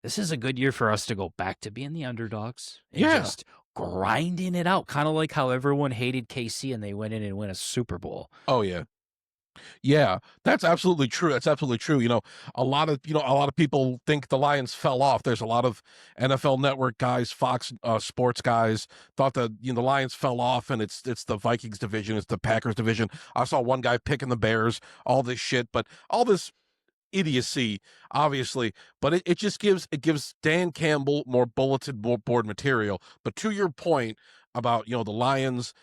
this is a good year for us to go back to being the underdogs and Yeah. just grinding it out, kind of like how everyone hated KC and they went in and win a Super Bowl. Oh yeah. Yeah, that's absolutely true. That's absolutely true. A lot of people think the Lions fell off. There's a lot of NFL Network guys, Fox Sports guys thought that the Lions fell off, and it's the Vikings division, it's the Packers division. I saw one guy picking the Bears, all this shit, but all this idiocy, obviously. But it just gives Dan Campbell more bulletin board material. But to your point about the Lions,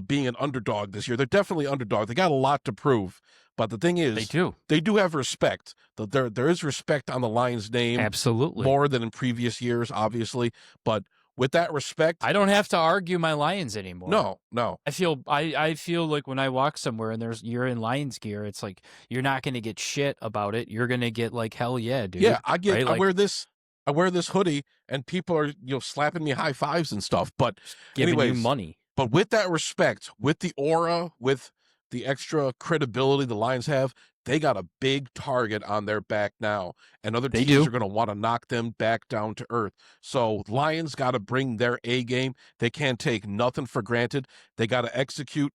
being an underdog this year, they're definitely underdog. They got a lot to prove. But the thing is, they do have respect. There is respect on the Lions name, absolutely, more than in previous years, obviously. But with that respect, I don't have to argue my Lions anymore. No. I feel like when I walk somewhere and you're in Lions gear, it's like you're not going to get shit about it. You're going to get like, hell yeah, dude. Yeah, right? I wear this hoodie and people are slapping me high fives and stuff. But giving anyways, you money. But with that respect, with the aura, with the extra credibility the Lions have, they got a big target on their back now, and other teams are going to want to knock them back down to earth. So Lions got to bring their A game. They can't take nothing for granted. They got to execute.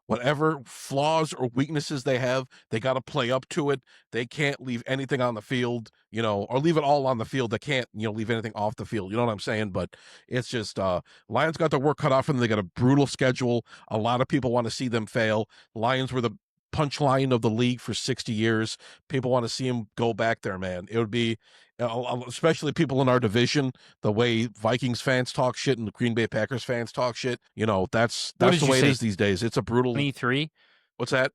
Whatever flaws or weaknesses they have, they got to play up to it. They can't leave anything on the field, or leave it all on the field. They can't, leave anything off the field. You know what I'm saying? But it's just Lions got their work cut off for them. They got a brutal schedule. A lot of people want to see them fail. Lions were the punchline of the league for 60 years. People want to see him go back there, man. It would be, especially people in our division, the way Vikings fans talk shit and the Green Bay Packers fans talk shit. That's the way it is these days. It's a brutal. 23. What's that?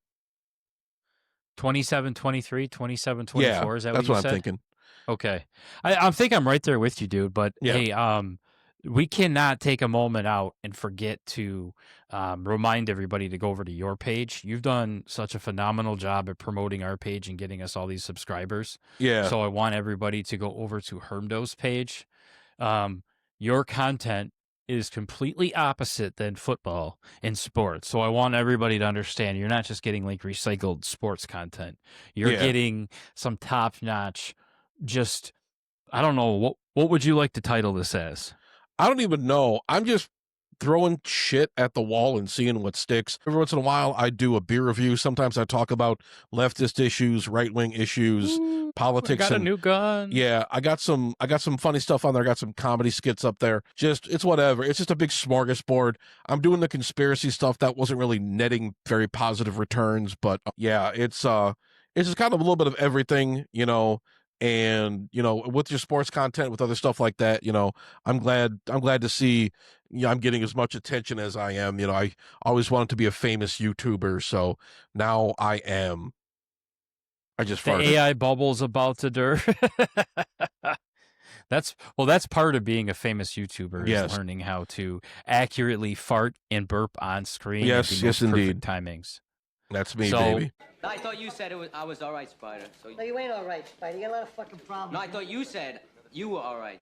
27-23, 27-24. Yeah, is that that's what I'm said? thinking. Okay, I think I'm right there with you, dude. But hey, we cannot take a moment out and forget to remind everybody to go over to your page. You've done such a phenomenal job at promoting our page and getting us all these subscribers. Yeah. So I want everybody to go over to Hermdo's page. Your content is completely opposite than football and sports. So I want everybody to understand you're not just getting like recycled sports content. You're getting some top-notch, just, I don't know, what would you like to title this as? I don't even know. I'm just throwing shit at the wall and seeing what sticks. Every once in a while, I do a beer review. Sometimes I talk about leftist issues, right-wing issues, politics. I got a new gun. Yeah, I got some funny stuff on there. I got some comedy skits up there. It's whatever. It's just a big smorgasbord. I'm doing the conspiracy stuff that wasn't really netting very positive returns, but yeah, it's just kind of a little bit of everything, and with your sports content, with other stuff like that, I'm glad to see I'm getting as much attention as I am. I always wanted to be a famous YouTuber, so now I am. I just farted. The AI bubble's about to dirt. That's part of being a famous YouTuber, is learning how to accurately fart and burp on screen. Yes, indeed. Timings. That's me, baby. I thought you said I was all right, Spider. No, you ain't all right, Spider. You got a lot of fucking problems. No, I thought you said you were all right.